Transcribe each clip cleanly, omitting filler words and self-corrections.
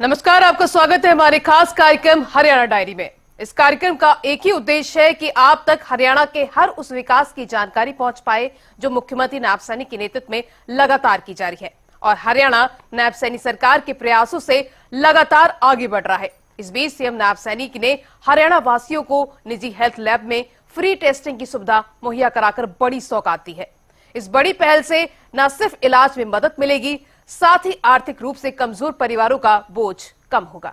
नमस्कार, आपका स्वागत है हमारे खास कार्यक्रम हरियाणा डायरी में। इस कार्यक्रम का एक ही उद्देश्य है कि आप तक हरियाणा के हर उस विकास की जानकारी पहुंच पाए जो मुख्यमंत्री नायब सैनी के नेतृत्व में लगातार की जा रही है और हरियाणा नायब सैनी सरकार के प्रयासों से लगातार आगे बढ़ रहा है। इस बीच सीएम नायब सैनी ने हरियाणा वासियों को निजी हेल्थ लैब में फ्री टेस्टिंग की सुविधा मुहैया कराकर बड़ी सौगात दी है। इस बड़ी पहल से न सिर्फ इलाज में मदद मिलेगी, साथ ही आर्थिक रूप से कमजोर परिवारों का बोझ कम होगा।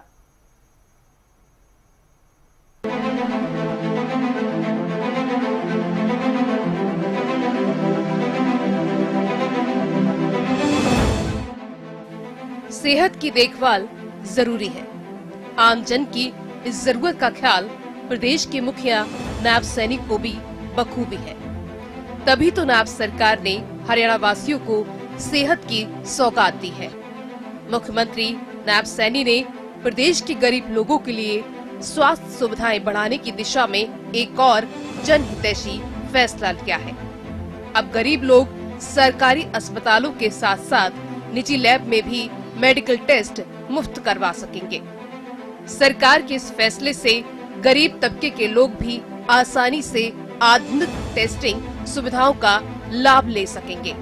सेहत की देखभाल जरूरी है। आम जन की इस जरूरत का ख्याल प्रदेश के मुखिया नायब सैनी को भी बखूबी है। तभी तो नायब सरकार ने हरियाणा वासियों को सेहत की सौगात दी है। मुख्यमंत्री नायब सैनी ने प्रदेश के गरीब लोगों के लिए स्वास्थ्य सुविधाएं बढ़ाने की दिशा में एक और जनहितैषी फैसला लिया है। अब गरीब लोग सरकारी अस्पतालों के साथ साथ निजी लैब में भी मेडिकल टेस्ट मुफ्त करवा सकेंगे। सरकार के इस फैसले से गरीब तबके के लोग भी आसानी से आधुनिक टेस्टिंग सुविधाओं का लाभ ले सकेंगे।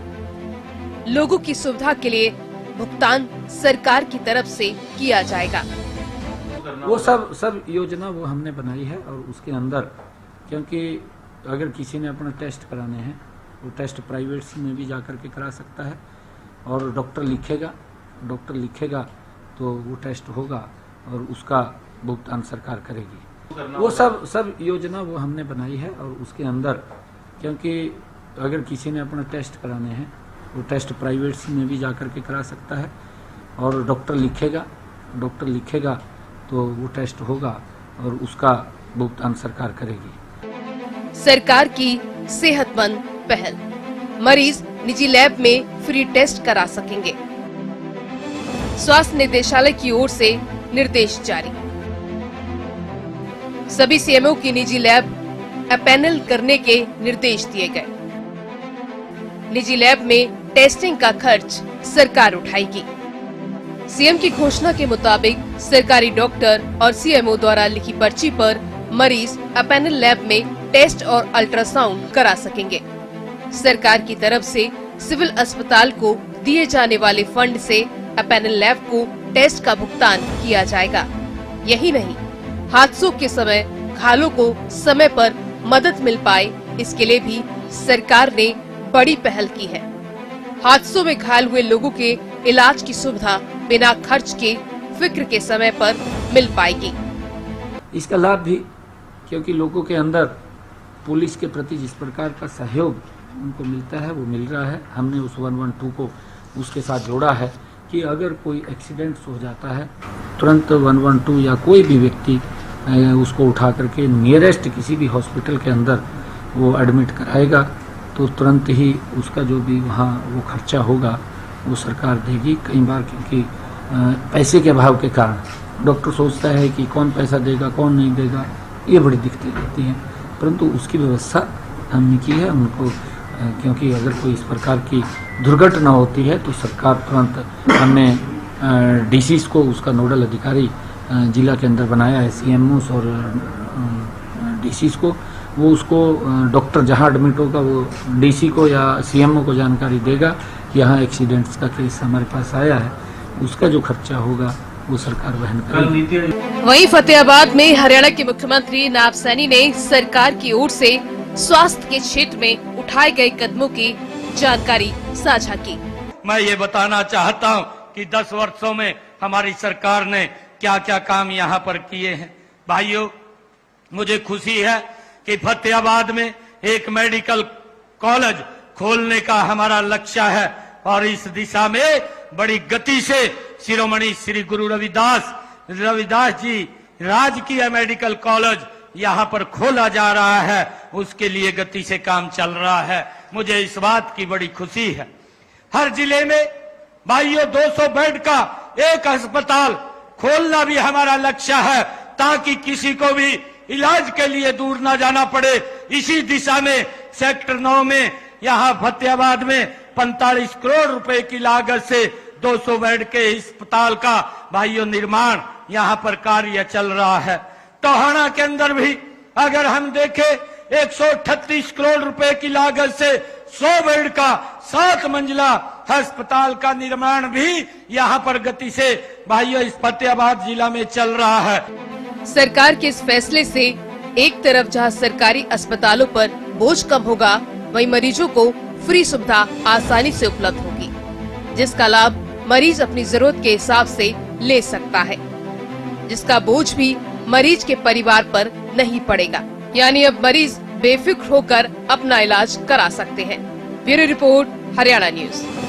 लोगों की सुविधा के लिए भुगतान सरकार की तरफ से किया जाएगा। वो सब योजना वो हमने बनाई है और उसके अंदर, क्योंकि अगर किसी ने अपना टेस्ट कराने हैं वो टेस्ट प्राइवेट में भी जाकर के करा सकता है और डॉक्टर लिखेगा तो वो टेस्ट होगा और उसका भुगतान सरकार करेगी। वो सब योजना वो हमने बनाई है और उसके अंदर, क्योंकि अगर किसी ने अपना टेस्ट कराने हैं वो टेस्ट प्राइवेट में भी जाकर के करा सकता है और डॉक्टर लिखेगा तो वो टेस्ट होगा और उसका भुगतान सरकार करेगी। सरकार की सेहतमंद पहल, मरीज निजी लैब में फ्री टेस्ट करा सकेंगे। स्वास्थ्य निदेशालय की ओर से निर्देश जारी। सभी सीएमओ की निजी लैब अपैनल करने के निर्देश दिए गए। निजी लैब में टेस्टिंग का खर्च सरकार उठाएगी। सीएम की घोषणा के मुताबिक सरकारी डॉक्टर और सीएमओ द्वारा लिखी पर्ची पर मरीज अपैनल लैब में टेस्ट और अल्ट्रासाउंड करा सकेंगे। सरकार की तरफ से सिविल अस्पताल को दिए जाने वाले फंड से अपैनल लैब को टेस्ट का भुगतान किया जाएगा। यही नहीं, हादसों के समय घायलों को समय पर मदद मिल पाए, इसके लिए भी सरकार ने बड़ी पहल की है। हादसों में घायल हुए लोगों के इलाज की सुविधा बिना खर्च के फिक्र के समय पर मिल पाएगी। इसका लाभ भी, क्योंकि लोगों के अंदर पुलिस के प्रति जिस प्रकार का सहयोग उनको मिलता है वो मिल रहा है। हमने उस 112 को उसके साथ जोड़ा है कि अगर कोई एक्सीडेंट हो जाता है तुरंत 112 या कोई भी व्यक्ति उसको उठा करके नियरेस्ट किसी भी हॉस्पिटल के अंदर वो एडमिट कराएगा तो तुरंत ही उसका जो भी वहाँ वो खर्चा होगा वो सरकार देगी। कई बार क्योंकि पैसे के अभाव के कारण डॉक्टर सोचता है कि कौन पैसा देगा कौन नहीं देगा, ये बड़ी दिक्कतें रहती हैं, परंतु उसकी व्यवस्था हमने की है उनको, क्योंकि अगर कोई इस प्रकार की दुर्घटना होती है तो सरकार तुरंत, हमने डीसीज को उसका नोडल अधिकारी जिला के अंदर बनाया है, सीएमओस और डीसीज को, वो उसको डॉक्टर जहां एडमिट होगा वो डीसी को या सीएमओ को जानकारी देगा कि यहाँ एक्सीडेंट्स का केस हमारे पास आया है, उसका जो खर्चा होगा वो सरकार वहन करेगी। वहीं फतेहाबाद में हरियाणा के मुख्यमंत्री नायब सैनी ने सरकार की ओर से स्वास्थ्य के क्षेत्र में उठाए गए कदमों की जानकारी साझा की। मैं ये बताना चाहता हूँ कि 10 वर्षों में हमारी सरकार ने क्या क्या काम यहाँ पर किए हैं। भाइयों, मुझे खुशी है कि फतेहाबाद में एक मेडिकल कॉलेज खोलने का हमारा लक्ष्य है और इस दिशा में बड़ी गति से शिरोमणि श्री गुरु रविदास जी राजकीय मेडिकल कॉलेज यहाँ पर खोला जा रहा है, उसके लिए गति से काम चल रहा है। मुझे इस बात की बड़ी खुशी है। हर जिले में भाइयों 200 बेड का एक अस्पताल खोलना भी हमारा लक्ष्य है ताकि किसी को भी इलाज के लिए दूर ना जाना पड़े। इसी दिशा में सेक्टर 9 में यहाँ फतेहाबाद में 45 करोड़ रुपए की लागत से 200 बेड के अस्पताल का भाइयों निर्माण यहाँ पर कार्य चल रहा है। टोहाना के अंदर भी अगर हम देखें 138 करोड़ रुपए की लागत से 100 बेड का 7 मंजिला अस्पताल का निर्माण भी यहाँ पर गति से भाइयों इस फतेहाबाद जिला में चल रहा है। सरकार के इस फैसले से एक तरफ जहां सरकारी अस्पतालों पर बोझ कम होगा, वहीं मरीजों को फ्री सुविधा आसानी से उपलब्ध होगी, जिसका लाभ मरीज अपनी जरूरत के हिसाब से ले सकता है, जिसका बोझ भी मरीज के परिवार पर नहीं पड़ेगा। यानी अब मरीज बेफिक्र होकर अपना इलाज करा सकते हैं। Bureau report, Haryana news.